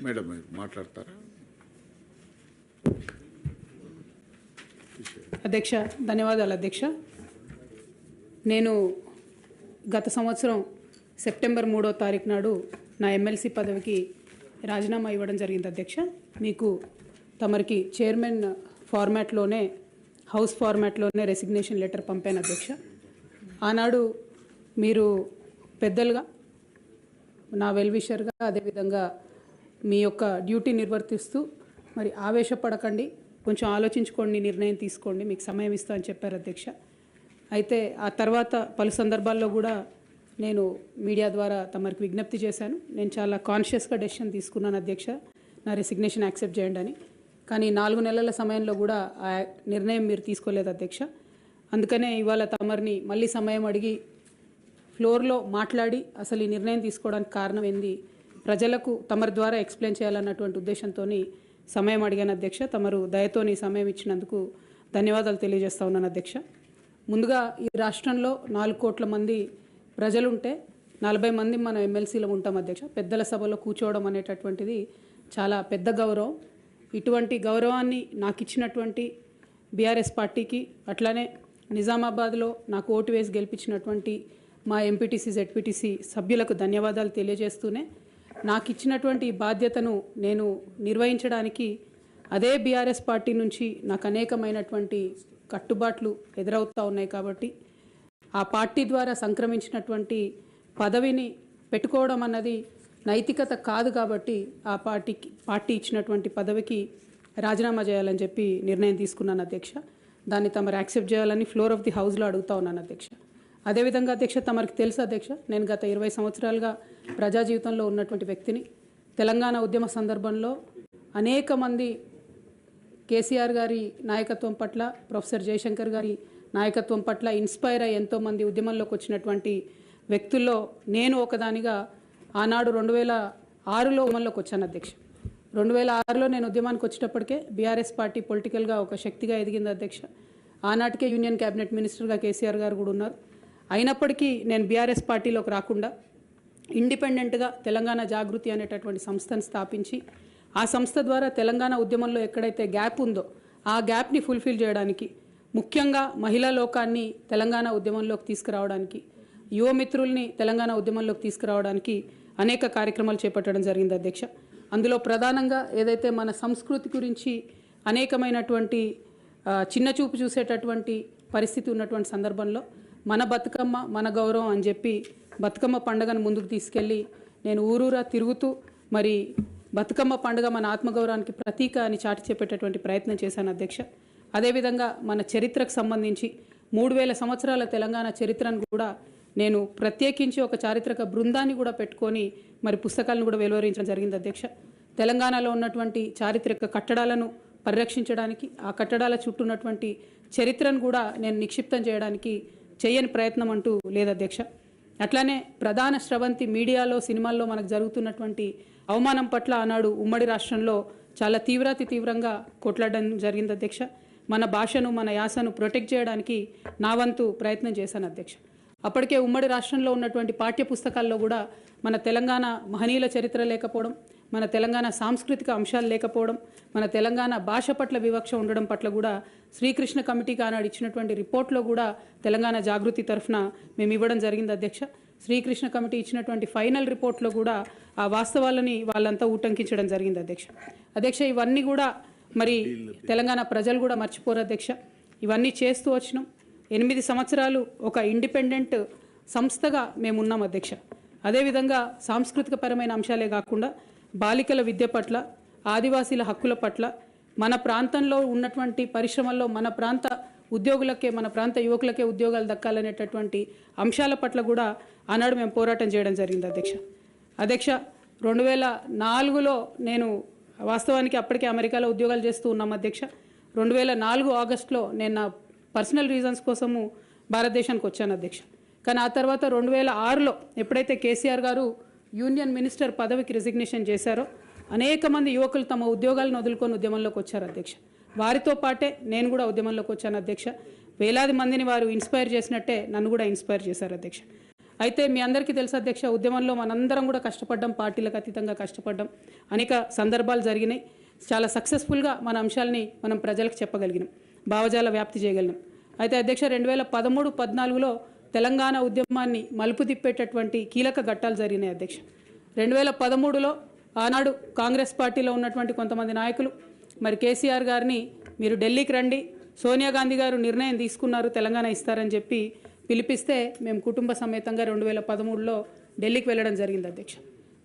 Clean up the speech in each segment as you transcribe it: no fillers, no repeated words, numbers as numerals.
Madam మాట్లాడతారా? అధ్యక్ష, ధన్యవాదాలు అధ్యక్ష. నేను గత సంవత్సరం సెప్టెంబర్ 3వ తారీఖు నాడు నా ఎమ్మెల్సీ పదవికి రాజీనామా ఇవ్వడం జరిగింది అధ్యక్ష. మీకు తమరికి చైర్మన్ ఫార్మాట్లోనే, హౌస్ ఫార్మాట్లోనే రెసిగ్నేషన్ లెటర్ పంపాను అధ్యక్ష. ఆనాడు మీరు పెద్దలుగా, నా వెల్విషర్గా, అదేవిధంగా మీ యొక్క డ్యూటీ నిర్వర్తిస్తూ మరి ఆవేశపడకండి, కొంచెం ఆలోచించుకోండి, నిర్ణయం తీసుకోండి, మీకు సమయం ఇస్తా అని చెప్పారు అధ్యక్ష. అయితే ఆ తర్వాత పలు సందర్భాల్లో కూడా నేను మీడియా ద్వారా తమరికి విజ్ఞప్తి చేశాను. నేను చాలా కాన్షియస్గా డెసిషన్ తీసుకున్నాను అధ్యక్ష, నా రెసిగ్నేషన్ యాక్సెప్ట్ చేయండి అని. కానీ 4 నెలల సమయంలో కూడా ఆ నిర్ణయం మీరు తీసుకోలేదు అధ్యక్ష. అందుకనే ఇవాళ తమరిని మళ్ళీ సమయం అడిగి ఫ్లోర్లో మాట్లాడి అసలు ఈ నిర్ణయం తీసుకోవడానికి కారణం ఏంది, ప్రజలకు తమరి ద్వారా ఎక్స్ప్లెయిన్ చేయాలన్నటువంటి ఉద్దేశంతో సమయం అడిగాను అధ్యక్ష. తమరు దయతోని సమయం ఇచ్చినందుకు ధన్యవాదాలు తెలియజేస్తా ఉన్నాను అధ్యక్ష. ముందుగా ఈ రాష్ట్రంలో 4 కోట్ల మంది ప్రజలుంటే 40 మంది మనం ఎమ్మెల్సీలో ఉంటాం అధ్యక్ష. పెద్దల సభలో కూర్చోవడం అనేటటువంటిది చాలా పెద్ద గౌరవం. ఇటువంటి గౌరవాన్ని నాకు ఇచ్చినటువంటి బీఆర్ఎస్ పార్టీకి, అట్లానే నిజామాబాద్లో నాకు ఓటు వేసి గెలిపించినటువంటి మా ఎంపీటీసీ, జెడ్పీటీసీ సభ్యులకు ధన్యవాదాలు తెలియజేస్తూనే, నాకు ఇచ్చినటువంటి బాధ్యతను నేను నిర్వహించడానికి అదే బీఆర్ఎస్ పార్టీ నుంచి నాకు అనేకమైనటువంటి కట్టుబాట్లు ఎదురవుతూ ఉన్నాయి. కాబట్టి ఆ పార్టీ ద్వారా సంక్రమించినటువంటి పదవిని పెట్టుకోవడం అన్నది నైతికత కాదు. కాబట్టి ఆ పార్టీ ఇచ్చినటువంటి పదవికి రాజీనామా చేయాలని చెప్పి నిర్ణయం తీసుకున్నాను అధ్యక్ష. దాన్ని తమరు యాక్సెప్ట్ చేయాలని ఫ్లోర్ ఆఫ్ ది హౌస్లో అడుగుతా ఉన్నాను అధ్యక్ష. అదేవిధంగా అధ్యక్ష, తమరికి తెలుసు అధ్యక్ష, నేను గత 20 సంవత్సరాలుగా ప్రజా జీవితంలో ఉన్నటువంటి వ్యక్తిని. తెలంగాణ ఉద్యమ సందర్భంలో అనేక మంది కేసీఆర్ గారి నాయకత్వం పట్ల, ప్రొఫెసర్ జయశంకర్ గారి నాయకత్వం పట్ల ఇన్స్పైర్ అయ్యి ఎంతోమంది ఉద్యమంలోకి వచ్చినటువంటి వ్యక్తుల్లో నేను ఒకదానిగా ఆనాడు 2006లో ఉద్యమంలోకి వచ్చాను అధ్యక్ష. 2006లో నేను ఉద్యమానికి వచ్చేటప్పటికే బీఆర్ఎస్ పార్టీ పొలిటికల్గా ఒక శక్తిగా ఎదిగింది అధ్యక్ష. ఆనాటికే యూనియన్ క్యాబినెట్ మినిస్టర్గా కేసీఆర్ గారు కూడా ఉన్నారు. అయినప్పటికీ నేను బీఆర్ఎస్ పార్టీలోకి రాకుండా ఇండిపెండెంట్గా తెలంగాణ జాగృతి అనేటటువంటి సంస్థను స్థాపించి, ఆ సంస్థ ద్వారా తెలంగాణ ఉద్యమంలో ఎక్కడైతే గ్యాప్ ఉందో ఆ గ్యాప్ని ఫుల్ఫిల్ చేయడానికి, ముఖ్యంగా మహిళా లోకాన్ని తెలంగాణ ఉద్యమంలోకి తీసుకురావడానికి, యువమిత్రుల్ని తెలంగాణ ఉద్యమంలోకి తీసుకురావడానికి అనేక కార్యక్రమాలు చేపట్టడం జరిగింది అధ్యక్ష. అందులో ప్రధానంగా ఏదైతే మన సంస్కృతి గురించి అనేకమైనటువంటి చిన్న చూపు చూసేటటువంటి పరిస్థితి ఉన్నటువంటి సందర్భంలో మన బతుకమ్మ మన గౌరవం అని చెప్పి బతుకమ్మ పండుగను ముందుకు తీసుకెళ్ళి నేను ఊరూరా తిరుగుతూ మరి బతుకమ్మ పండుగ మన ఆత్మగౌరవానికి ప్రతీక అని చాటి చెప్పేటటువంటి ప్రయత్నం చేశాను అధ్యక్ష. అదేవిధంగా మన చరిత్రకు సంబంధించి 3000 సంవత్సరాల తెలంగాణ చరిత్రను కూడా నేను ప్రత్యేకించి ఒక చారిత్రక బృందాన్ని కూడా పెట్టుకొని మరి పుస్తకాలను కూడా వెలువరించడం జరిగింది అధ్యక్ష. తెలంగాణలో ఉన్నటువంటి చారిత్రక కట్టడాలను పరిరక్షించడానికి, ఆ కట్టడాల చుట్టూ ఉన్నటువంటి చరిత్రను కూడా నేను నిక్షిప్తం చేయడానికి చేయని ప్రయత్నం అంటూ లేదు అధ్యక్ష. అట్లానే ప్రధాన స్రవంతి మీడియాలో, సినిమాల్లో మనకు జరుగుతున్నటువంటి అవమానం పట్ల ఆనాడు ఉమ్మడి రాష్ట్రంలో చాలా తీవ్రంగా కొట్లాడడం జరిగింది అధ్యక్ష. మన భాషను, మన యాసను ప్రొటెక్ట్ చేయడానికి నా వంతు ప్రయత్నం చేశాను అధ్యక్ష. అప్పటికే ఉమ్మడి రాష్ట్రంలో ఉన్నటువంటి పాఠ్య పుస్తకాల్లో కూడా మన తెలంగాణ మహనీయుల చరిత్ర లేకపోవడం, మన తెలంగాణ సాంస్కృతిక అంశాలు లేకపోవడం, మన తెలంగాణ భాష పట్ల వివక్ష ఉండడం పట్ల కూడా శ్రీకృష్ణ కమిటీకి ఆనాడు ఇచ్చినటువంటి రిపోర్ట్లో కూడా తెలంగాణ జాగృతి తరఫున మేము ఇవ్వడం జరిగింది అధ్యక్ష. శ్రీకృష్ణ కమిటీ ఇచ్చినటువంటి ఫైనల్ రిపోర్ట్లో కూడా ఆ వాస్తవాలని వాళ్ళంతా ఉటంకించడం జరిగింది అధ్యక్ష. ఇవన్నీ కూడా మరి తెలంగాణ ప్రజలు కూడా మర్చిపోరు అధ్యక్ష. ఇవన్నీ చేస్తూ వచ్చినాం. 8 సంవత్సరాలు ఒక ఇండిపెండెంట్ సంస్థగా మేము ఉన్నాం అధ్యక్ష. అదేవిధంగా సాంస్కృతిక పరమైన అంశాలే కాకుండా బాలికల విద్య పట్ల, ఆదివాసీల హక్కుల పట్ల, మన ప్రాంతంలో ఉన్నటువంటి పరిశ్రమల్లో మన ప్రాంత ఉద్యోగులకే, మన ప్రాంత యువకులకే ఉద్యోగాలు దక్కాలనేటటువంటి అంశాల పట్ల కూడా ఆనాడు మేము పోరాటం చేయడం జరిగింది అధ్యక్ష. 2004లో నేను వాస్తవానికి అప్పటికే అమెరికాలో ఉద్యోగాలు చేస్తూ ఉన్నాం అధ్యక్ష. 2004 ఆగస్టులో నేను నా పర్సనల్ రీజన్స్ కోసము భారతదేశానికి వచ్చాను అధ్యక్ష. కానీ ఆ తర్వాత 2006లో ఎప్పుడైతే కేసీఆర్ గారు యూనియన్ మినిస్టర్ పదవికి రిజిగ్నేషన్ చేశారో అనేక మంది యువకులు తమ ఉద్యోగాలను వదులుకొని ఉద్యమంలోకి వచ్చారు అధ్యక్ష. వారితో పాటే నేను కూడా ఉద్యమంలోకి వచ్చాను అధ్యక్ష. వేలాది మందిని వారు ఇన్స్పైర్ చేసినట్టే నన్ను కూడా ఇన్స్పైర్ చేశారు అధ్యక్ష. అయితే మీ అందరికీ తెలుసు అధ్యక్ష, ఉద్యమంలో మనందరం కూడా కష్టపడ్డాం, పార్టీలకు అతీతంగా కష్టపడ్డాం, అనేక సందర్భాలు జరిగినాయి. చాలా సక్సెస్ఫుల్గా మన అంశాలని మనం ప్రజలకు చెప్పగలిగినాం, భావజాల వ్యాప్తి చేయగలిగినాం. అయితే అధ్యక్ష 2013-14లో తెలంగాణ ఉద్యమాన్ని మలుపు తిప్పేటటువంటి కీలక ఘట్టాలు జరిగినాయి అధ్యక్ష. 2013లో ఆనాడు కాంగ్రెస్ పార్టీలో ఉన్నటువంటి కొంతమంది నాయకులు మరి కేసీఆర్ గారిని మీరు ఢిల్లీకి రండి, సోనియా గాంధీ గారు నిర్ణయం తీసుకున్నారు తెలంగాణ ఇస్తారని చెప్పి పిలిపిస్తే మేము కుటుంబ సమేతంగా 2013లో ఢిల్లీకి వెళ్ళడం జరిగింది అధ్యక్ష.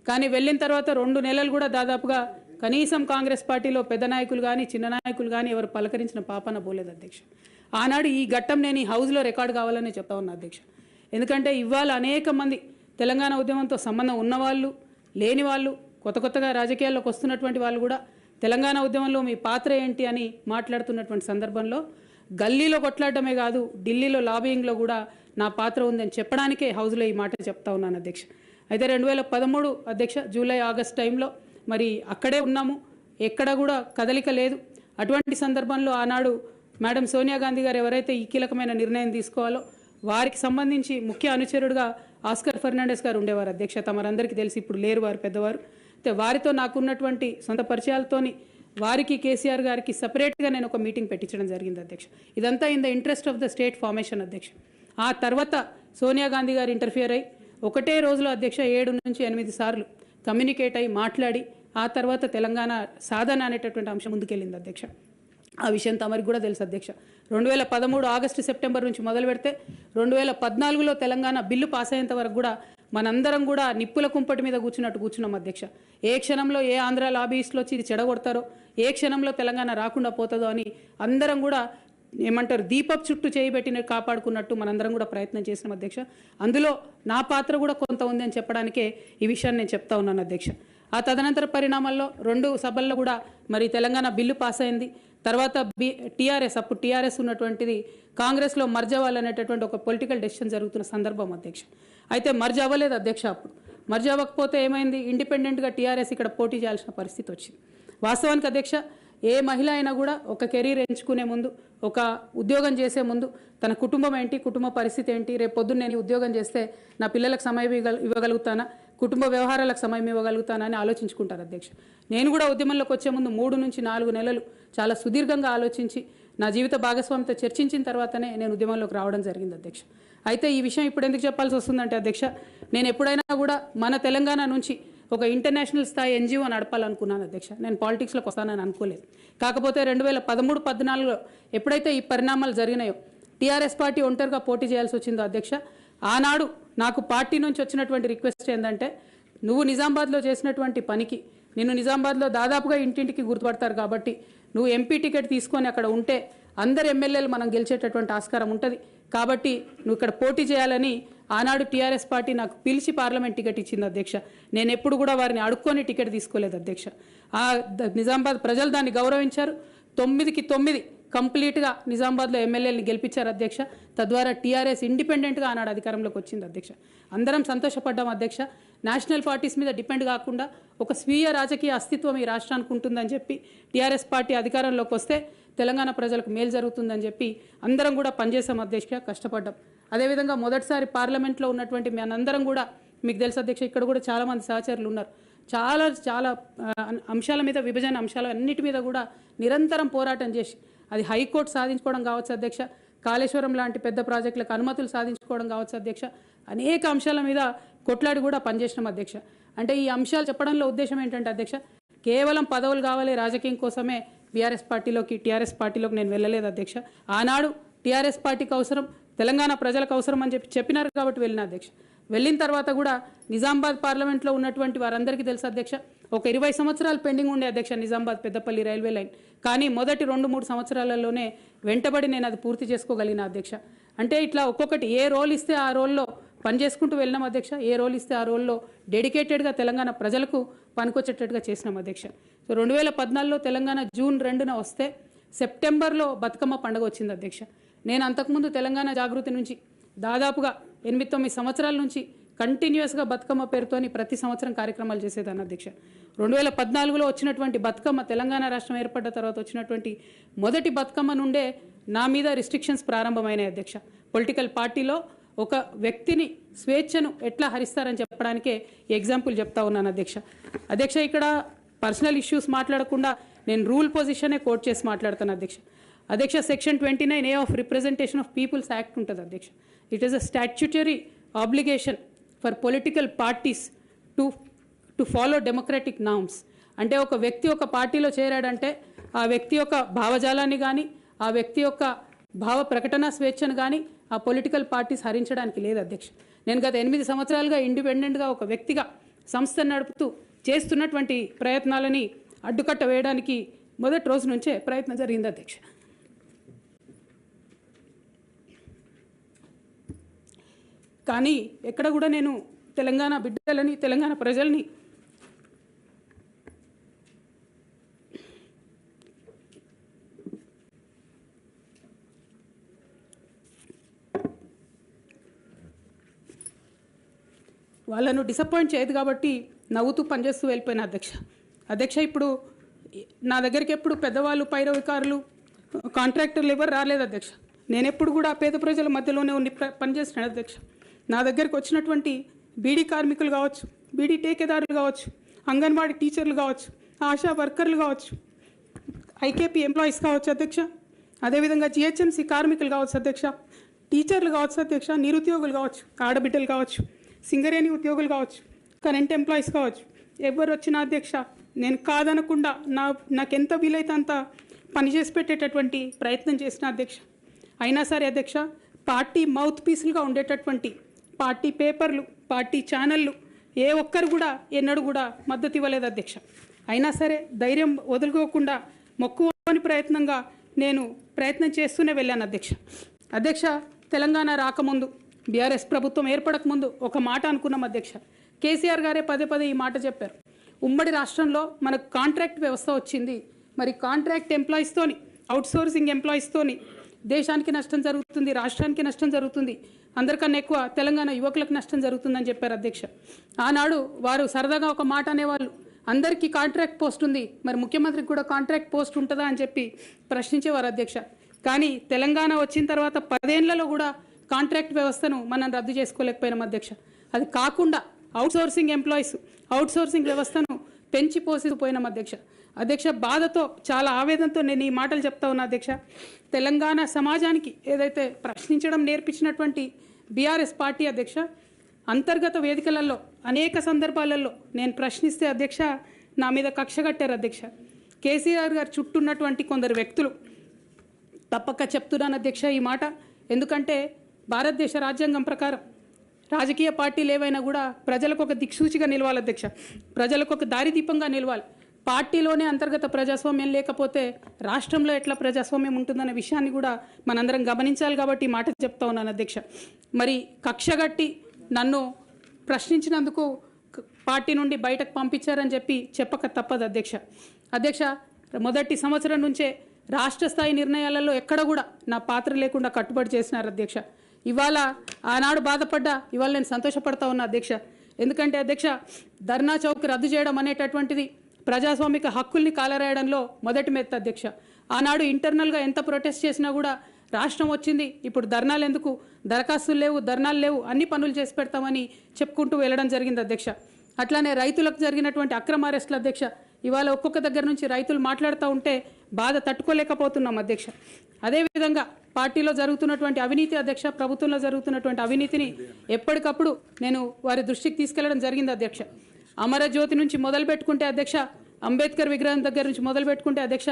కానీ వెళ్ళిన తర్వాత 2 నెలలు కూడా దాదాపుగా కనీసం కాంగ్రెస్ పార్టీలో పెద్ద నాయకులు కానీ చిన్న నాయకులు కానీ ఎవరు పలకరించిన పాపన పోలేదు అధ్యక్ష. ఆనాడు ఈ ఘట్టం నేను ఈ హౌస్లో రికార్డు కావాలని చెప్తా ఉన్నా అధ్యక్ష. ఎందుకంటే ఇవాళ అనేక మంది తెలంగాణ ఉద్యమంతో సంబంధం ఉన్నవాళ్ళు, లేని వాళ్ళు, కొత్తగా రాజకీయాల్లోకి వస్తున్నటువంటి వాళ్ళు కూడా తెలంగాణ ఉద్యమంలో మీ పాత్ర ఏంటి అని మాట్లాడుతున్నటువంటి సందర్భంలో గల్లీలో కొట్లాడటమే కాదు, ఢిల్లీలో లాబియింగ్లో కూడా నా పాత్ర ఉందని చెప్పడానికే హౌస్లో ఈ మాట చెప్తా ఉన్నాను అధ్యక్ష. అయితే 2013 అధ్యక్ష జూలై ఆగస్ట్ టైంలో మరి అక్కడే ఉన్నాము, ఎక్కడ కూడా కదలిక లేదు. అటువంటి సందర్భంలో ఆనాడు మేడం సోనియా గాంధీ గారు ఎవరైతే ఈ కీలకమైన నిర్ణయం తీసుకోవాలో వారికి సంబంధించి ముఖ్య అనుచరుడుగా ఆస్కర్ ఫెర్నాండెస్ గారు ఉండేవారు అధ్యక్ష. తమరందరికీ తెలిసి ఇప్పుడు లేరు, వారు పెద్దవారు. అయితే వారితో నాకున్నటువంటి సొంత పరిచయాలతోని వారికి కేసీఆర్ గారికి సపరేట్గా నేను ఒక మీటింగ్ పెట్టించడం జరిగింది అధ్యక్ష. ఇదంతా in the interest of the state formation అధ్యక్ష. ఆ తర్వాత సోనియా గాంధీ గారు ఇంటర్ఫియర్ అయ్యి ఒకటే రోజులో అధ్యక్ష 7 నుంచి 8 సార్లు కమ్యూనికేట్ అయ్యి మాట్లాడి ఆ తర్వాత తెలంగాణ సాధన అనేటటువంటి అంశం ముందుకెళ్ళింది అధ్యక్ష. ఆ విషయం తమరికి కూడా తెలుసు అధ్యక్ష. 2013 ఆగస్టు సెప్టెంబర్ నుంచి మొదలు పెడితే 2014లో తెలంగాణ బిల్లు పాస్ అయ్యేంత వరకు కూడా మనందరం కూడా నిప్పుల కుంపటి మీద కూర్చున్నాం అధ్యక్ష. ఏ క్షణంలో ఏ ఆంధ్ర లాబీస్లో వచ్చి ఇది చెడగొడతారో, ఏ క్షణంలో తెలంగాణ రాకుండా పోతుందో అని అందరం కూడా ఏమంటారు దీపపు చుట్టూ చేయబెట్టిన కాపాడుకున్నట్టు మనందరం కూడా ప్రయత్నం చేసినాం అధ్యక్ష. అందులో నా పాత్ర కూడా కొంత ఉంది అని చెప్పడానికే ఈ విషయాన్ని నేను చెప్తా ఉన్నాను అధ్యక్ష. ఆ తదనంతర పరిణామాల్లో 2 సభల్లో కూడా మరి తెలంగాణ బిల్లు పాస్ అయింది. తర్వాత టీఆర్ఎస్, అప్పుడు టీఆర్ఎస్ ఉన్నటువంటిది కాంగ్రెస్లో మర్జ్ అవ్వాలనేటటువంటి ఒక పొలిటికల్ డెసిషన్ జరుగుతున్న సందర్భం అధ్యక్ష. అయితే మర్జ్ అవ్వలేదు అధ్యక్ష. అప్పుడు మర్జ్ అవ్వకపోతే ఏమైంది, ఇండిపెండెంట్గా టీఆర్ఎస్ ఇక్కడ పోటీ చేయాల్సిన పరిస్థితి వచ్చింది. వాస్తవానికి అధ్యక్ష ఏ మహిళ అయినా కూడా ఒక కెరీర్ ఎంచుకునే ముందు, ఒక ఉద్యోగం చేసే ముందు తన కుటుంబం ఏంటి, కుటుంబ పరిస్థితి ఏంటి, రేపు పొద్దున్న నేను ఉద్యోగం చేస్తే నా పిల్లలకు సమయం ఇవ్వగలుగుతానా, కుటుంబ వ్యవహారాలకు సమయం ఇవ్వగలుగుతానా అని ఆలోచించుకుంటారు అధ్యక్ష. నేను కూడా ఉద్యమంలోకి వచ్చే ముందు 3 నుంచి 4 నెలలు చాలా సుదీర్ఘంగా ఆలోచించి నా జీవిత భాగస్వామితో చర్చించిన తర్వాతనే నేను ఉద్యమంలోకి రావడం జరిగింది అధ్యక్ష. అయితే ఈ విషయం ఇప్పుడు ఎందుకు చెప్పాల్సి వస్తుందంటే అధ్యక్ష, నేను ఎప్పుడైనా కూడా మన తెలంగాణ నుంచి ఒక ఇంటర్నేషనల్ స్థాయి ఎన్జిఓ నడపాలనుకున్నాను అధ్యక్ష. నేను పాలిటిక్స్లోకి వస్తానని అనుకోలేదు. కాకపోతే 2013-14లో ఎప్పుడైతే ఈ పరిణామాలు జరిగినాయో, టీఆర్ఎస్ పార్టీ ఒంటరిగా పోటీ చేయాల్సి వచ్చిందో అధ్యక్ష, ఆనాడు నాకు పార్టీ నుంచి వచ్చినటువంటి రిక్వెస్ట్ ఏంటంటే, నువ్వు నిజామాబాద్లో చేసినటువంటి పనికి నిన్ను నిజామాబాద్లో దాదాపుగా ఇంటింటికి గుర్తుపడతారు కాబట్టి నువ్వు ఎంపీ టికెట్ తీసుకొని అక్కడ ఉంటే అందరు ఎమ్మెల్యేలు మనం గెలిచేటటువంటి ఆస్కారం ఉంటుంది కాబట్టి నువ్వు ఇక్కడ పోటీ చేయాలని ఆనాడు టీఆర్ఎస్ పార్టీ నాకు పిలిచి పార్లమెంట్ టికెట్ ఇచ్చింది అధ్యక్ష. నేను ఎప్పుడు కూడా వారిని అడుక్కొని టికెట్ తీసుకోలేదు అధ్యక్ష. ఆ నిజామాబాద్ ప్రజలు దాన్ని గౌరవించారు. 9కి 9 కంప్లీట్గా నిజామాబాద్లో ఎమ్మెల్యేని గెలిపించారు అధ్యక్ష. తద్వారా టీఆర్ఎస్ ఇండిపెండెంట్గా ఆనాడు అధికారంలోకి వచ్చింది అధ్యక్ష. అందరం సంతోషపడ్డాం అధ్యక్ష. నేషనల్ పార్టీస్ మీద డిపెండ్ కాకుండా ఒక స్వీయ రాజకీయ అస్తిత్వం ఈ రాష్ట్రానికి ఉంటుందని చెప్పి టీఆర్ఎస్ పార్టీ అధికారంలోకి వస్తే తెలంగాణ ప్రజలకు మేలు జరుగుతుందని చెప్పి అందరం కూడా పనిచేసాం అధ్యక్ష, కష్టపడ్డాం. అదేవిధంగా మొదటిసారి పార్లమెంట్లో ఉన్నటువంటి మనందరం కూడా మీకు తెలుసు అధ్యక్ష, ఇక్కడ కూడా చాలామంది సహచరులు ఉన్నారు. చాలా అంశాల మీద, విభజన అంశాల అన్నిటి మీద కూడా నిరంతరం పోరాటం చేసి అది హైకోర్టు సాధించుకోవడం కావచ్చు అధ్యక్ష, కాళేశ్వరం లాంటి పెద్ద ప్రాజెక్టులకు అనుమతులు సాధించుకోవడం కావచ్చు అధ్యక్ష, అనేక అంశాల మీద కొట్లాడి కూడా పనిచేసినాం అధ్యక్ష. అంటే ఈ అంశాలు చెప్పడంలో ఉద్దేశం ఏంటంటే అధ్యక్ష, కేవలం పదవులు కావాలి రాజకీయం కోసమే టీఆర్ఎస్ పార్టీలోకి నేను వెళ్ళలేదు అధ్యక్ష. ఆనాడు టీఆర్ఎస్ పార్టీకి అవసరం, తెలంగాణ ప్రజలకు అవసరం అని చెప్పినారు కాబట్టి వెళ్ళిన అధ్యక్ష. వెళ్ళిన తర్వాత కూడా నిజామాబాద్ పార్లమెంట్లో ఉన్నటువంటి వారందరికీ తెలుసు అధ్యక్ష, ఒక 20 సంవత్సరాలు పెండింగ్ ఉండే అధ్యక్ష నిజామాబాద్ పెద్దపల్లి రైల్వే లైన్. కానీ మొదటి 2-3 సంవత్సరాలలోనే వెంటబడి నేను అది పూర్తి చేసుకోగలిగిన అధ్యక్ష. అంటే ఇట్లా ఒక్కొక్కటి ఏ రోల్ ఇస్తే ఆ రోల్లో పనిచేసుకుంటూ వెళ్ళినాం అధ్యక్ష. ఏ రోల్ ఇస్తే ఆ రోల్లో డెడికేటెడ్గా తెలంగాణ ప్రజలకు పనికొచ్చేటట్టుగా చేసినాం అధ్యక్ష. సో 2014లో తెలంగాణ జూన్ 2న వస్తే సెప్టెంబర్లో బతుకమ్మ పండుగ వచ్చింది అధ్యక్ష. నేను అంతకుముందు తెలంగాణ జాగృతి నుంచి దాదాపుగా 8-9 సంవత్సరాల నుంచి కంటిన్యూస్గా బతుకమ్మ పేరుతోని ప్రతి సంవత్సరం కార్యక్రమాలు చేసేదాన్ని అధ్యక్ష. 2014లో వచ్చినటువంటి బతుకమ్మ, తెలంగాణ రాష్ట్రం ఏర్పడ్డ తర్వాత వచ్చినటువంటి మొదటి బతుకమ్మ నుండే నా మీద రిస్ట్రిక్షన్స్ ప్రారంభమైనాయి అధ్యక్ష. పొలిటికల్ పార్టీలో ఒక వ్యక్తిని స్వేచ్ఛను ఎట్లా హరిస్తారని చెప్పడానికే ఎగ్జాంపుల్ చెప్తా ఉన్నాను అధ్యక్ష. అధ్యక్ష, ఇక్కడ పర్సనల్ ఇష్యూస్ మాట్లాడకుండా నేను రూల్ పొజిషనే కోట్ చేసి మాట్లాడతాను అధ్యక్ష. అధ్యక్ష, section 29A of representation of peoples act ఉంటుంది అధ్యక్ష. It is a statutory obligation for political parties to follow democratic norms. అంటే ఒక వ్యక్తి ఒక పార్టీలో చేరాడంటే ఆ వ్యక్తి యొక్క భావజాలాన్ని కానీ ఆ వ్యక్తి యొక్క భావ ప్రకటన స్వేచ్ఛను కానీ ఆ పొలిటికల్ పార్టీస్ హరించడానికి లేదు అధ్యక్ష. నేను గత 8 సంవత్సరాలుగా ఇండిపెండెంట్గా ఒక వ్యక్తిగా సంస్థను నడుపుతూ చేస్తున్నటువంటి ప్రయత్నాలని అడ్డుకట్ట వేయడానికి మొదటి రోజు నుంచే ప్రయత్నం జరిగింది అధ్యక్ష. కానీ ఎక్కడ కూడా నేను తెలంగాణ బిడ్డలని తెలంగాణ ప్రజల్ని వాళ్ళను డిసప్పాయింట్ చేయదు కాబట్టి నవ్వుతూ పనిచేస్తూ వెళ్ళిపోయిన అధ్యక్ష. ఇప్పుడు నా దగ్గరికి ఎప్పుడు పెద్దవాళ్ళు పైరవికారులు కాంట్రాక్టర్లు ఎవరు రాలేదు అధ్యక్ష. నేను ఎప్పుడు కూడా పేద ప్రజల మధ్యలోనే ఉండి పనిచేస్తున్నాను అధ్యక్ష. నా దగ్గరికి వచ్చినటువంటి బీడీ కార్మికులు కావచ్చు, బీడీ టేకేదారులు కావచ్చు, అంగన్వాడీ టీచర్లు కావచ్చు, ఆశా వర్కర్లు కావచ్చు, ఐకేపీ ఎంప్లాయీస్ కావచ్చు అధ్యక్ష, అదేవిధంగా జిహెచ్ఎంసీ కార్మికులు కావచ్చు అధ్యక్ష, టీచర్లు కావచ్చు అధ్యక్ష, నిరుద్యోగులు కావచ్చు, ఆడబిడ్డలు కావచ్చు, సింగరేణి ఉద్యోగులు కావచ్చు, కరెంట్ ఎంప్లాయీస్ కావచ్చు, ఎవరు వచ్చినా అధ్యక్ష నేను కాదనకుండా నాకెంత వీలైతే అంత పనిచేసి పెట్టేటటువంటి ప్రయత్నం చేసిన అధ్యక్ష. అయినా సరే అధ్యక్ష, పార్టీ మౌత్ పీసులుగా ఉండేటటువంటి పార్టీ పేపర్లు, పార్టీ ఛానళ్ళు ఏ ఒక్కరు కూడా ఎన్నడూ కూడా మద్దతు ఇవ్వలేదు అధ్యక్ష. అయినా సరే ధైర్యం వదులుకోకుండా మొక్కువని ప్రయత్నంగా నేను ప్రయత్నం చేస్తూనే వెళ్ళాను అధ్యక్ష. తెలంగాణ రాకముందు, బీఆర్ఎస్ ప్రభుత్వం ఏర్పడకముందు ఒక మాట అనుకున్నాం అధ్యక్ష. కేసీఆర్ గారే పదే ఈ మాట చెప్పారు. ఉమ్మడి రాష్ట్రంలో మనకు కాంట్రాక్ట్ వ్యవస్థ వచ్చింది, మరి కాంట్రాక్ట్ ఎంప్లాయీస్తోని, అవుట్సోర్సింగ్ ఎంప్లాయీస్తోని దేశానికి నష్టం జరుగుతుంది, రాష్ట్రానికి నష్టం జరుగుతుంది, అందరికన్నా ఎక్కువ తెలంగాణ యువకులకు నష్టం జరుగుతుందని చెప్పారు అధ్యక్ష. ఆనాడు వారు సరదాగా ఒక మాట అనేవాళ్ళు, అందరికీ కాంట్రాక్ట్ పోస్ట్ ఉంది, మరి ముఖ్యమంత్రికి కూడా కాంట్రాక్ట్ పోస్ట్ ఉంటుందా అని చెప్పి ప్రశ్నించేవారు అధ్యక్ష. కానీ తెలంగాణ వచ్చిన తర్వాత 10 ఏళ్లలో కూడా కాంట్రాక్ట్ వ్యవస్థను మనం రద్దు చేసుకోలేకపోయినాం అధ్యక్ష. అది కాకుండా అవుట్సోర్సింగ్ ఎంప్లాయీస్, అవుట్సోర్సింగ్ వ్యవస్థను పెంచి పోసిపోయినాం అధ్యక్ష. బాధతో, చాలా ఆవేదనతో నేను ఈ మాటలు చెప్తా ఉన్నా అధ్యక్ష. తెలంగాణ సమాజానికి ఏదైతే ప్రశ్నించడం నేర్పించినటువంటి బీఆర్ఎస్ పార్టీ అధ్యక్ష, అంతర్గత వేదికలలో అనేక సందర్భాలలో నేను ప్రశ్నిస్తే అధ్యక్ష నా మీద కక్ష కట్టారు అధ్యక్ష. కేసీఆర్ గారు చుట్టూన్నటువంటి కొందరు వ్యక్తులు, తప్పక చెప్తున్నాను అధ్యక్ష ఈ మాట, ఎందుకంటే భారతదేశ రాజ్యాంగం ప్రకారం రాజకీయ పార్టీలు ఏవైనా కూడా ప్రజలకు ఒక దిక్సూచిగా నిలవాలి అధ్యక్ష, ప్రజలకు ఒక దారిదీపంగా నిలవాలి. పార్టీలోనే అంతర్గత ప్రజాస్వామ్యం లేకపోతే రాష్ట్రంలో ఎట్లా ప్రజాస్వామ్యం ఉంటుందనే విషయాన్ని కూడా మనందరం గమనించాలి కాబట్టి ఈ మాట చెప్తా ఉన్నాను అధ్యక్ష. మరి కక్షగట్టి నన్ను ప్రశ్నించినందుకు పార్టీ నుండి బయటకు పంపించారని చెప్పక తప్పదు అధ్యక్ష. మొదటి సంవత్సరం నుంచే రాష్ట్ర స్థాయి నిర్ణయాలలో ఎక్కడ కూడా నా పాత్ర లేకుండా కట్టుబడి చేసినారు అధ్యక్ష. ఇవాళ ఆనాడు బాధపడ్డా, ఇవాళ నేను సంతోషపడతా ఉన్నా అధ్యక్ష. ఎందుకంటే అధ్యక్ష, ధర్నా చౌక్ రద్దు చేయడం అనేటటువంటిది ప్రజాస్వామిక హక్కుల్ని కాలరాయడంలో మొదటి మెత్త అధ్యక్ష. ఆనాడు ఇంటర్నల్గా ఎంత ప్రొటెస్ట్ చేసినా కూడా రాష్ట్రం వచ్చింది, ఇప్పుడు ధర్నాలు ఎందుకు, దరఖాస్తులు లేవు, ధర్నాలు లేవు, అన్ని పనులు చేసి పెడతామని చెప్పుకుంటూ వెళ్ళడం జరిగింది అధ్యక్ష. అట్లానే రైతులకు జరిగినటువంటి అక్రమ అరెస్టులు అధ్యక్ష, ఇవాళ ఒక్కొక్క దగ్గర నుంచి రైతులు మాట్లాడుతూ ఉంటే బాధ తట్టుకోలేకపోతున్నాం అధ్యక్ష. అదేవిధంగా పార్టీలో జరుగుతున్నటువంటి అవినీతి అధ్యక్ష, ప్రభుత్వంలో జరుగుతున్నటువంటి అవినీతిని ఎప్పటికప్పుడు నేను వారి దృష్టికి తీసుకెళ్లడం జరిగింది అధ్యక్ష. అమరజ్యోతి నుంచి మొదలు పెట్టుకుంటే అధ్యక్ష, అంబేద్కర్ విగ్రహం దగ్గర నుంచి మొదలు పెట్టుకుంటే అధ్యక్ష,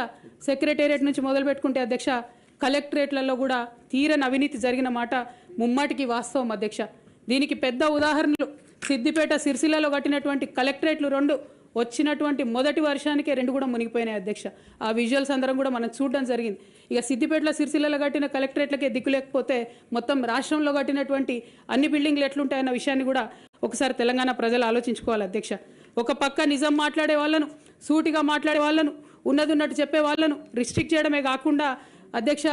సెక్రటేరియట్ నుంచి మొదలు పెట్టుకుంటే అధ్యక్ష, కలెక్టరేట్లలో కూడా తీరని అవినీతి జరిగిన మాట ముమ్మాటికి వాస్తవం అధ్యక్ష. దీనికి పెద్ద ఉదాహరణలు సిద్దిపేట, సిరిసిల్లలో కట్టినటువంటి కలెక్టరేట్లు 2 వచ్చినటువంటి మొదటి వర్షానికే 2 కూడా మునిగిపోయినాయి అధ్యక్ష. ఆ విజువల్స్ అందరం కూడా మనం చూడడం జరిగింది. ఇక సిద్దిపేటలో, సిరిసిల్లలో కట్టిన కలెక్టరేట్లకే దిక్కు లేకపోతే మొత్తం రాష్ట్రంలో కట్టినటువంటి అన్ని బిల్డింగ్లు ఎట్లుంటాయన్న విషయాన్ని కూడా ఒకసారి తెలంగాణ ప్రజలు ఆలోచించుకోవాలి అధ్యక్ష. ఒక పక్క నిజం మాట్లాడే వాళ్ళను, సూటిగా మాట్లాడే వాళ్ళను, ఉన్నట్టు చెప్పే వాళ్ళను రిస్ట్రిక్ట్ చేయడమే కాకుండా అధ్యక్ష,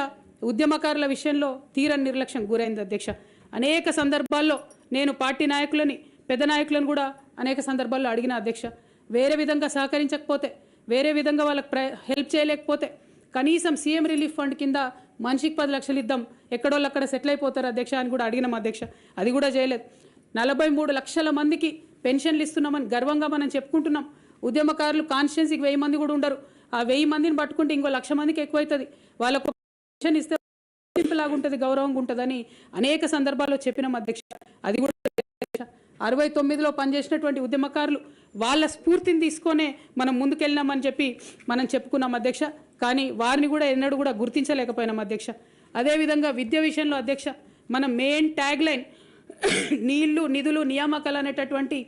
ఉద్యమకారుల విషయంలో తీరని నిర్లక్ష్యం గురైంది అధ్యక్ష. అనేక సందర్భాల్లో నేను పార్టీ నాయకులని, పెద్ద నాయకులను కూడా అనేక సందర్భాల్లో అడిగిన అధ్యక్ష. వేరే విధంగా సహకరించకపోతే, వేరే విధంగా వాళ్ళకి హెల్ప్ చేయలేకపోతే కనీసం సీఎం రిలీఫ్ ఫండ్ కింద మనిషికి 10 లక్షలు ఇద్దాం, ఎక్కడోళ్ళు అక్కడ సెటిల్ అయిపోతారు అధ్యక్ష అని కూడా అడిగినాం అధ్యక్ష. అది కూడా చేయలేదు. 43 లక్షల మందికి పెన్షన్లు ఇస్తున్నామని గర్వంగా మనం చెప్పుకుంటున్నాం. ఉద్యమకారులు కాన్స్టిట్యున్సీకి 1000 మంది కూడా ఉండరు. ఆ 1000 మందిని పట్టుకుంటే ఇంకో 1,00,000 మందికి ఎక్కువైతుంది. వాళ్ళకు పెన్షన్ ఇస్తే లాగుంటుంది, గౌరవంగా ఉంటుందని అనేక సందర్భాల్లో చెప్పినాం అధ్యక్ష. అది కూడా 69లో పనిచేసినటువంటి ఉద్యమకారులు వాళ్ళ స్ఫూర్తిని తీసుకొనే మనం ముందుకెళ్ళినామని చెప్పి మనం చెప్పుకున్నాం అధ్యక్ష. కానీ వారిని కూడా ఎన్నడూ కూడా గుర్తించలేకపోయినాం అధ్యక్ష. అదేవిధంగా విద్య విషయంలో అధ్యక్ష, మన మెయిన్ ట్యాగ్ లైన్ నీళ్లు నిధులు నియామకాలు అనేటటువంటి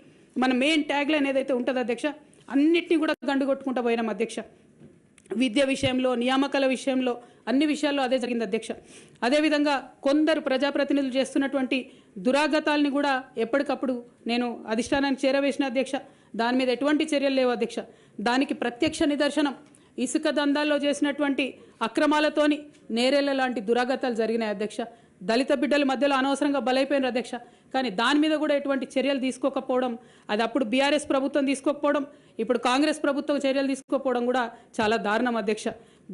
మన మెయిన్ ట్యాగ్ లైన్ ఏదైతే ఉంటుందో అధ్యక్ష, అన్నిటినీ కూడా గండు కొట్టుకుంటూ పోయినాం అధ్యక్ష. విద్య విషయంలో, నియామకాల విషయంలో, అన్ని విషయాల్లో అదే జరిగింది అధ్యక్ష. అదేవిధంగా కొందరు ప్రజాప్రతినిధులు చేస్తున్నటువంటి దురాగతాలని కూడా ఎప్పటికప్పుడు నేను అధిష్టానానికి చేరవేసిన అధ్యక్ష. దాని మీద ఎటువంటి చర్యలు లేవు అధ్యక్ష. దానికి ప్రత్యక్ష నిదర్శనం ఇసుక దందాల్లో చేసినటువంటి అక్రమాలతోని నేరేళ్ల లాంటి దురాగతాలు జరిగినాయి అధ్యక్ష. దళిత బిడ్డల మధ్యలో అనవసరంగా బలైపోయినారు అధ్యక్ష. కానీ దాని మీద కూడా ఎటువంటి చర్యలు తీసుకోకపోవడం, అది అప్పుడు బీఆర్ఎస్ ప్రభుత్వం తీసుకోకపోవడం, ఇప్పుడు కాంగ్రెస్ ప్రభుత్వం చర్యలు తీసుకోకపోవడం కూడా చాలా దారుణం అధ్యక్ష.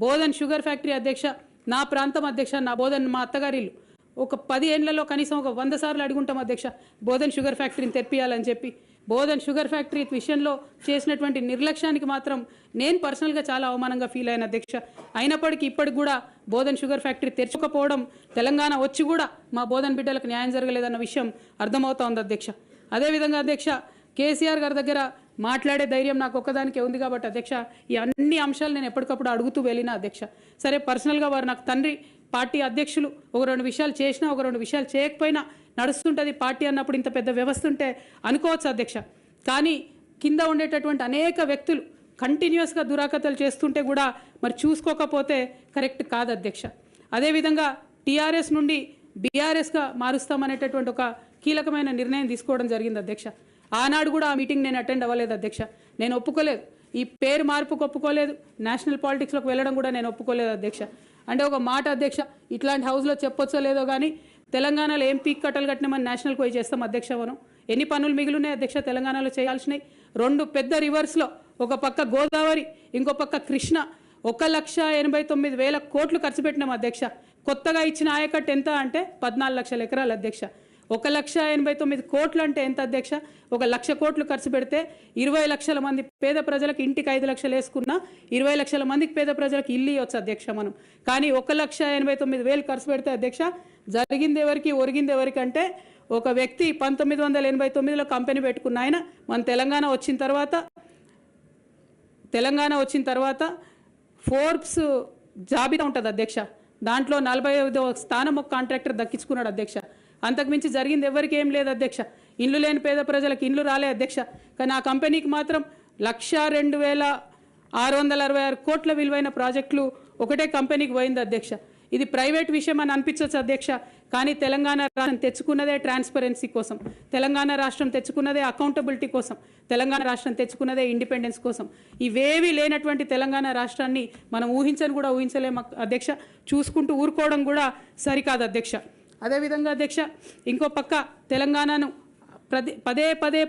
బోధన్ షుగర్ ఫ్యాక్టరీ అధ్యక్ష, నా ప్రాంతం అధ్యక్ష, నా బోధన్ మా అత్తగారిల్లు. ఒక 10 ఏళ్లలో కనీసం ఒక 100 సార్లు అడుగుంటాం అధ్యక్ష బోధన్ షుగర్ ఫ్యాక్టరీని తెప్పియాలని చెప్పి. బోధన్ షుగర్ ఫ్యాక్టరీ విషయంలో చేసినటువంటి నిర్లక్ష్యానికి మాత్రం నేను పర్సనల్గా చాలా అవమానంగా ఫీల్ అయిన అధ్యక్ష. అయినప్పటికీ ఇప్పటికి కూడా బోధన్ షుగర్ ఫ్యాక్టరీ తెరుచుకోకపోవడం, తెలంగాణ వచ్చి కూడా మా బోధన్ బిడ్డలకు న్యాయం జరగలేదన్న విషయం అర్థమవుతా ఉంది అధ్యక్ష. అదేవిధంగా అధ్యక్ష, కేసీఆర్ గారి దగ్గర మాట్లాడే ధైర్యం నాకు ఒక్కదానికే ఉంది కాబట్టి అధ్యక్ష, ఈ అన్ని అంశాలు నేను ఎప్పటికప్పుడు అడుగుతూ వెళ్ళినా అధ్యక్ష. సరే, పర్సనల్గా వారు నాకు తండ్రి, పార్టీ అధ్యక్షులు, ఒక 2 విషయాలు చేసినా ఒక 2 విషయాలు చేయకపోయినా నడుస్తుంటుంది పార్టీ అన్నప్పుడు, ఇంత పెద్ద వ్యవస్థ ఉంటే అనుకోవచ్చు అధ్యక్ష. కానీ కింద ఉండేటటువంటి అనేక వ్యక్తులు కంటిన్యూస్గా దురాకతలు చేస్తుంటే కూడా మరి చూసుకోకపోతే కరెక్ట్ కాదు అధ్యక్ష. అదేవిధంగా టీఆర్ఎస్ నుండి బీఆర్ఎస్గా మారుస్తామనేటటువంటి ఒక కీలకమైన నిర్ణయం తీసుకోవడం జరిగింది అధ్యక్ష. ఆనాడు కూడా ఆ మీటింగ్ నేను అటెండ్ అవ్వలేదు అధ్యక్ష. నేను ఒప్పుకోలేదు, ఈ పేరు మార్పుకు ఒప్పుకోలేదు, నేషనల్ పాలిటిక్స్లోకి వెళ్ళడం కూడా నేను ఒప్పుకోలేదు అధ్యక్ష. అంటే ఒక మాట అధ్యక్ష, ఇట్లాంటి హౌస్లో చెప్పొచ్చో లేదో కానీ తెలంగాణలో ఏం పీక్ కట్టలు కట్టినామని నేషనల్కి పోయి చేస్తాం అధ్యక్ష. మనం ఎన్ని పనులు మిగిలినాయి అధ్యక్ష తెలంగాణలో చేయాల్సినాయి? 2 పెద్ద రివర్స్లో, ఒక పక్క గోదావరి, ఇంకో పక్క కృష్ణ, 1,89,000 కోట్లు ఖర్చు పెట్టినాం అధ్యక్ష. కొత్తగా ఇచ్చిన ఆయకట్టు ఎంత అంటే 14 లక్షల ఎకరాలు అధ్యక్ష. 1,89,000 కోట్లు అంటే ఎంత అధ్యక్ష? 1,00,000 కోట్లు ఖర్చు పెడితే 20 లక్షల మంది పేద ప్రజలకు ఇంటికి 5 లక్షలు వేసుకున్నా 20 లక్షల మందికి పేద ప్రజలకు ఇల్లు ఇవ్వచ్చు అధ్యక్ష మనం. కానీ 1,89,000 ఖర్చు పెడితే అధ్యక్ష జరిగింది ఎవరికి, ఒరిగింది ఎవరికి అంటే, ఒక వ్యక్తి 1989లో కంపెనీ పెట్టుకున్న ఆయన మన తెలంగాణ వచ్చిన తర్వాత ఫోర్బ్స్ జాబితా ఉంటుంది అధ్యక్ష, దాంట్లో 45వ స్థానం ఒక కాంట్రాక్టర్ దక్కించుకున్నాడు అధ్యక్ష. అంతకుమించి జరిగింది ఎవరికి ఏం లేదు అధ్యక్ష. ఇండ్లు లేని పేద ప్రజలకు ఇండ్లు రాలే అధ్యక్ష. కానీ ఆ కంపెనీకి మాత్రం 1,02,666 కోట్ల విలువైన ప్రాజెక్టులు ఒకటే కంపెనీకి పోయింది అధ్యక్ష. ఇది ప్రైవేట్ విషయం అని అనిపించవచ్చు అధ్యక్ష. కానీ తెలంగాణ రాష్ట్రం తెచ్చుకున్నదే ట్రాన్స్పరెన్సీ కోసం, తెలంగాణ రాష్ట్రం తెచ్చుకున్నదే అకౌంటబిలిటీ కోసం, తెలంగాణ రాష్ట్రం తెచ్చుకున్నదే ఇండిపెండెన్స్ కోసం. ఇవేవి లేనటువంటి తెలంగాణ రాష్ట్రాన్ని మనం ఊహించని కూడా ఊహించలేము అధ్యక్ష. చూసుకుంటూ ఊరుకోవడం కూడా సరికాదు అధ్యక్ష. అదేవిధంగా అధ్యక్ష, ఇంకో పక్క తెలంగాణను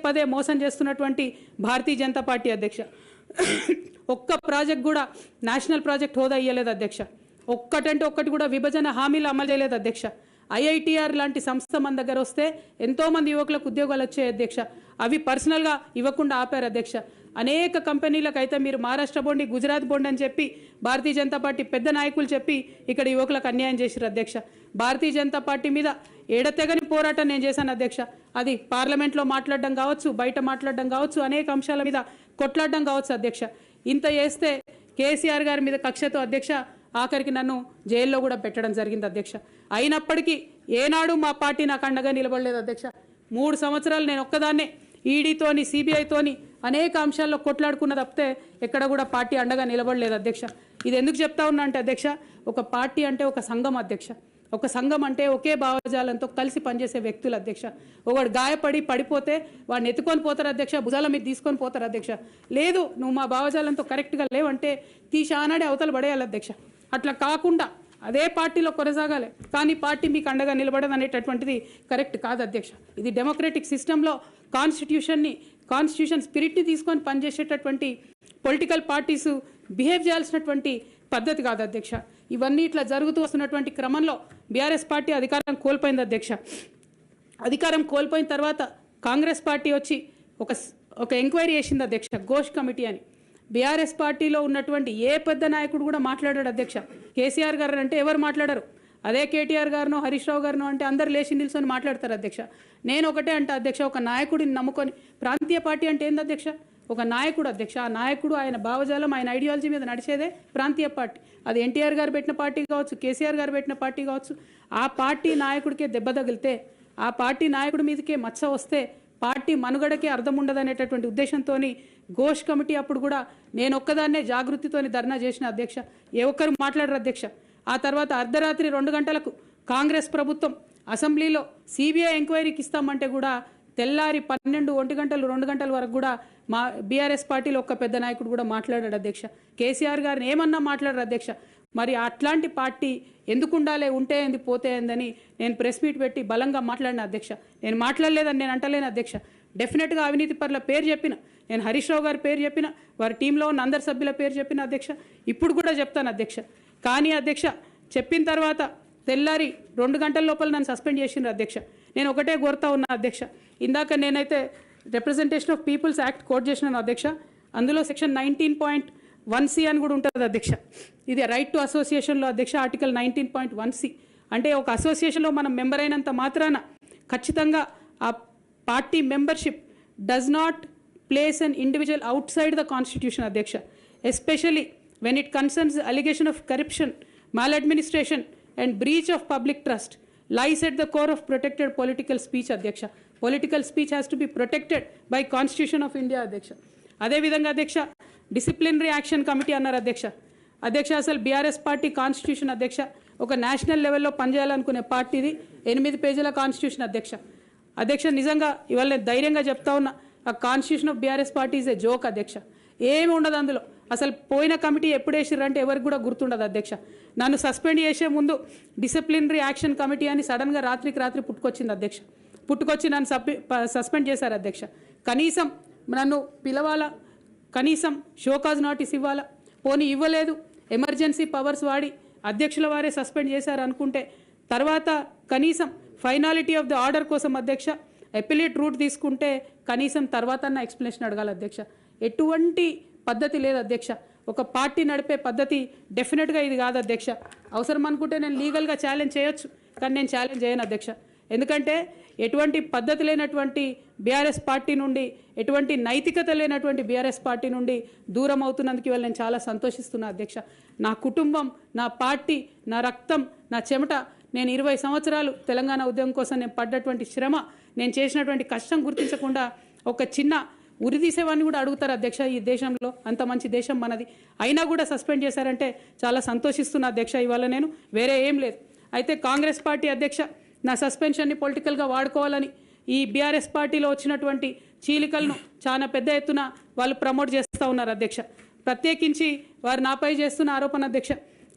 పదే మోసం చేస్తున్నటువంటి భారతీయ జనతా పార్టీ అధ్యక్ష, ఒక్క ప్రాజెక్ట్ కూడా నేషనల్ ప్రాజెక్ట్ హోదా ఇయ్యలేదు అధ్యక్ష. ఒక్కటంటే ఒక్కటి కూడా విభజన హామీలు అమలు చేయలేదు అధ్యక్ష. ఐఐటిఆర్ లాంటి సంస్థ మన దగ్గర వస్తే ఎంతోమంది యువకులకు ఉద్యోగాలు వచ్చాయి అధ్యక్ష. అవి పర్సనల్గా ఇవ్వకుండా ఆపారు అధ్యక్ష. అనేక కంపెనీలకు అయితే మీరు మహారాష్ట్ర బోండి, గుజరాత్ బోండి అని చెప్పి భారతీయ జనతా పార్టీ పెద్ద నాయకులు చెప్పి ఇక్కడ యువకులకు అన్యాయం చేశారు అధ్యక్ష. భారతీయ జనతా పార్టీ మీద ఎడతెగని పోరాటం నేను చేశాను అధ్యక్ష. అది పార్లమెంట్లో మాట్లాడడం కావచ్చు, బయట మాట్లాడడం కావచ్చు, అనేక అంశాల మీద కొట్లాడడం కావచ్చు అధ్యక్ష. ఇంత చేస్తే కేసీఆర్ గారి మీద కక్షతో అధ్యక్ష ఆఖరికి నన్ను జైల్లో కూడా పెట్టడం జరిగింది అధ్యక్ష. అయినప్పటికీ ఏనాడు మా పార్టీ నాకు అండగా నిలబడలేదు అధ్యక్ష. 3 సంవత్సరాలు నేను ఒక్కదాన్నే ఈడీతోని, సిబిఐతోని అనేక అంశాల్లో కొట్లాడుకున్న తప్పితే ఎక్కడ కూడా పార్టీ అండగా నిలబడలేదు అధ్యక్ష. ఇది ఎందుకు చెప్తా ఉన్నా అంటే అధ్యక్ష, ఒక పార్టీ అంటే ఒక సంఘం అధ్యక్ష. ఒక సంఘం అంటే ఒకే భావజాలంతో కలిసి పనిచేసే వ్యక్తులు అధ్యక్ష. ఒకడు గాయపడి పడిపోతే వాడిని ఎత్తుకొని పోతారు అధ్యక్ష, భుజాల మీద తీసుకొని పోతారు అధ్యక్ష. లేదు, నువ్వు మా భావజాలంతో కరెక్ట్గా లేవంటే తీసి ఆనాడే అవతల పడేయాలి అధ్యక్ష. అట్లా కాకుండా అదే పార్టీలో కొనసాగాలి, కానీ పార్టీ మీకు అండగా నిలబడదు అనేటటువంటిది కరెక్ట్ కాదు అధ్యక్ష. ఇది డెమోక్రటిక్ సిస్టంలో కాన్స్టిట్యూషన్ స్పిరిట్ని తీసుకొని పనిచేసేటటువంటి పొలిటికల్ పార్టీస్ బిహేవ్ చేయాల్సినటువంటి పద్ధతి కాదు అధ్యక్ష. ఇవన్నీ ఇట్లా జరుగుతూ వస్తున్నటువంటి క్రమంలో బీఆర్ఎస్ పార్టీ అధికారం కోల్పోయింది అధ్యక్ష. అధికారం కోల్పోయిన తర్వాత కాంగ్రెస్ పార్టీ వచ్చి ఒక ఎంక్వైరీ చేసింది అధ్యక్ష, ఘోష్ కమిటీ అని. బీఆర్ఎస్ పార్టీలో ఉన్నటువంటి ఏ పెద్ద నాయకుడు కూడా మాట్లాడాడు అధ్యక్ష. కేసీఆర్ గారు అంటే ఎవరు మాట్లాడారు, అదే కేటీఆర్ గారినో హరీష్ రావు గారినో అంటే అందరు లేచి నిల్చొని మాట్లాడతారు అధ్యక్ష. నేను ఒకటే అంటే అధ్యక్ష, ఒక నాయకుడిని నమ్ముకొని ప్రాంతీయ పార్టీ అంటే ఏంది అధ్యక్ష? ఒక నాయకుడు అధ్యక్ష. ఆ నాయకుడు ఆయన భావజాలం, ఆయన ఐడియాలజీ మీద నడిచేదే ప్రాంతీయ పార్టీ. అది ఎన్టీఆర్ గారు పెట్టిన పార్టీ కావచ్చు, కేసీఆర్ గారు పెట్టిన పార్టీ కావచ్చు. ఆ పార్టీ నాయకుడికే దెబ్బ తగిలితే, ఆ పార్టీ నాయకుడి మీదకే మచ్చ వస్తే పార్టీ మనుగడకే అర్థం ఉండదనేటటువంటి ఉద్దేశంతో ఘోష్ కమిటీ అప్పుడు కూడా నేను ఒక్కదాన్నే జాగృతితోని ధర్నా చేసిన అధ్యక్ష. ఏ ఒక్కరు మాట్లాడరు అధ్యక్ష. ఆ తర్వాత అర్ధరాత్రి 2 గంటలకు కాంగ్రెస్ ప్రభుత్వం అసెంబ్లీలో సిబిఐ ఎంక్వైరీకి ఇస్తామంటే కూడా తెల్లారి 12, 1 గంటలు 2 గంటల వరకు కూడా మా బీఆర్ఎస్ పార్టీలో ఒక్క పెద్ద నాయకుడు కూడా మాట్లాడాడు అధ్యక్ష. కేసీఆర్ గారిని ఏమన్నా మాట్లాడరు అధ్యక్ష. మరి అట్లాంటి పార్టీ ఎందుకు ఉండాలి, ఉంటే ఏంది పోతే ఏందని నేను ప్రెస్ మీట్ పెట్టి బలంగా మాట్లాడిన అధ్యక్ష. నేను మాట్లాడలేదని నేను అంటలేను అధ్యక్ష. డెఫినెట్గా అవినీతి పరుల పేరు చెప్పిన, నేను హరీష్ రావు గారి పేరు చెప్పిన, వారి టీంలో ఉన్న అందరి సభ్యుల పేరు చెప్పిన అధ్యక్ష. ఇప్పుడు కూడా చెప్తాను అధ్యక్ష. కానీ అధ్యక్ష చెప్పిన తర్వాత తెల్లారి 2 గంటల లోపల నన్ను సస్పెండ్ చేసిండ్రు అధ్యక్ష. నేను ఒకటే కోరుతా ఉన్నా అధ్యక్ష. ఇందాక నేనైతే representation of peoples act quote చేసినాను అధ్యక్ష. అందులో సెక్షన్ 19.1C అని కూడా ఉంటుంది అధ్యక్ష. ఇది రైట్ టు అసోసియేషన్లో అధ్యక్ష ఆర్టికల్ 19.1C అంటే ఒక అసోసియేషన్లో మనం మెంబర్ అయినంత మాత్రాన ఖచ్చితంగా ఆ party membership does not place on individual outside the constitution అధ్యక్ష. Especially when it concerns the allegation of corruption, maladministration and breach of public trust lies at the core of protected political speech అధ్యక్ష. Political speech has to be protected by Constitution of India అధ్యక్ష. అదే విధంగా అధ్యక్ష disciplinary action committee అన్నారు అధ్యక్ష. అధ్యక్ష అసలు BRS party constitution అధ్యక్ష ఒక నేషనల్ లెవెల్లో పనిచేయాలనుకునే పార్టీది 8 పేజీల కాన్స్టిట్యూషన్ అధ్యక్ష. అధ్యక్ష నిజంగా ఇవాళ నేను ధైర్యంగా చెప్తా ఉన్నా, ఆ constitution of BRS party is a joke అధ్యక్ష. ఏమి ఉండదు అందులో. అసలు పోయిన కమిటీ ఎప్పుడు వేసిర్రంటే ఎవరికి కూడా గుర్తుండదు అధ్యక్ష. నన్ను సస్పెండ్ చేసే ముందు డిసిప్లినరీ యాక్షన్ కమిటీ అని సడన్గా రాత్రికి రాత్రి పుట్టుకొచ్చింది అధ్యక్ష. పుట్టుకొచ్చి నన్ను సస్పెండ్ చేశారు అధ్యక్ష. కనీసం నన్ను పిలవాలా, కనీసం షోకాజ్ నోటీస్ ఇవ్వాలా, పోనీ ఇవ్వలేదు. ఎమర్జెన్సీ పవర్స్ వాడి అధ్యక్షుల వారే సస్పెండ్ చేశారు అనుకుంటే తర్వాత కనీసం ఫైనాలిటీ ఆఫ్ ది ఆర్డర్ కోసం అధ్యక్ష అపిలేట్ రూట్ తీసుకుంటే కనీసం తర్వాత ఎక్స్ప్లెనేషన్ అడగాలి అధ్యక్ష. ఎటువంటి పద్ధతి లేదు అధ్యక్ష. ఒక పార్టీ నడిపే పద్ధతి డెఫినెట్గా ఇది కాదు అధ్యక్ష. అవసరం అనుకుంటే నేను లీగల్గా ఛాలెంజ్ చేయొచ్చు, కానీ నేను ఛాలెంజ్ చేయను అధ్యక్ష. ఎందుకంటే ఎటువంటి పద్ధతి లేనటువంటి బీఆర్ఎస్ పార్టీ నుండి, ఎటువంటి నైతికత లేనటువంటి బీఆర్ఎస్ పార్టీ నుండి దూరం అవుతున్నందుకు ఇవాళ నేను చాలా సంతోషిస్తున్నా అధ్యక్ష. నా కుటుంబం, నా పార్టీ, నా రక్తం, నా చెమట, నేను 20 సంవత్సరాలు తెలంగాణ ఉద్యమం కోసం నేను పడ్డటువంటి శ్రమ, నేను చేసినటువంటి కష్టం గుర్తించకుండా ఒక చిన్న ఉరి తీసేవాడిని కూడా అడుగుతారు అధ్యక్ష. ఈ దేశంలో అంత మంచి దేశం మనది, అయినా కూడా సస్పెండ్ చేశారంటే చాలా సంతోషిస్తున్నా అధ్యక్ష. ఇవాళ నేను వేరే ఏం లేదు. అయితే కాంగ్రెస్ పార్టీ అధ్యక్ష నా సస్పెన్షన్ని పొలిటికల్గా వాడుకోవాలని ఈ బీఆర్ఎస్ పార్టీలో వచ్చినటువంటి చీలికలను చాలా పెద్ద ఎత్తున వాళ్ళు ప్రమోట్ చేస్తూ ఉన్నారు అధ్యక్ష. ప్రత్యేకించి వారు నాపై చేస్తున్న ఆరోపణ అధ్యక్ష,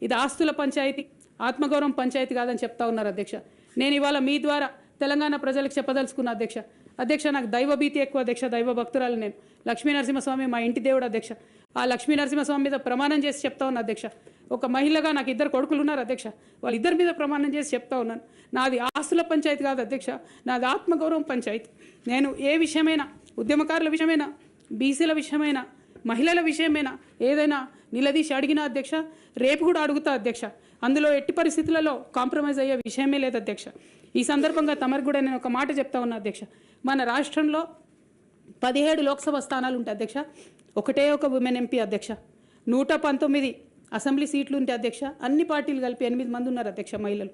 ఇది ఆస్తుల పంచాయతీ, ఆత్మగౌరవం పంచాయతీ కాదని చెప్తా ఉన్నారు అధ్యక్ష. నేను ఇవాళ మీ ద్వారా తెలంగాణ ప్రజలకు చెప్పదలుచుకున్న అధ్యక్ష. అధ్యక్ష నాకు దైవభీతి ఎక్కువ అధ్యక్ష, దైవ భక్తురాలు నేను. లక్ష్మీ నరసింహస్వామి మా ఇంటి దేవుడు అధ్యక్ష. ఆ లక్ష్మీ నరసింహస్వామి మీద ప్రమాణం చేసి చెప్తా ఉన్నా అధ్యక్ష. ఒక మహిళగా నాకు 2 కొడుకులు ఉన్నారు అధ్యక్ష. వాళ్ళిద్దరి మీద ప్రమాణం చేసి చెప్తా ఉన్నాను, నాది ఆస్తుల పంచాయతీ కాదు అధ్యక్ష, నాది ఆత్మగౌరవం పంచాయతీ. నేను ఏ విషయమైనా, ఉద్యమకారుల విషయమైనా, బీసీల విషయమైనా, మహిళల విషయమైనా ఏదైనా నిలదీసి అడిగినా అధ్యక్ష, రేపు కూడా అడుగుతా అధ్యక్ష. అందులో ఎట్టి పరిస్థితులలో కాంప్రమైజ్ అయ్యే విషయమే లేదు అధ్యక్ష. ఈ సందర్భంగా తమరికి కూడా నేను ఒక మాట చెప్తా ఉన్నా అధ్యక్ష. మన రాష్ట్రంలో 17 లోక్సభ స్థానాలు ఉంటాయి అధ్యక్ష, ఒకటే ఒక ఉమెన్ ఎంపీ అధ్యక్ష. 119 అసెంబ్లీ సీట్లు ఉంటాయి అధ్యక్ష. అన్ని పార్టీలు కలిపి 8 మంది ఉన్నారు అధ్యక్ష మహిళలు.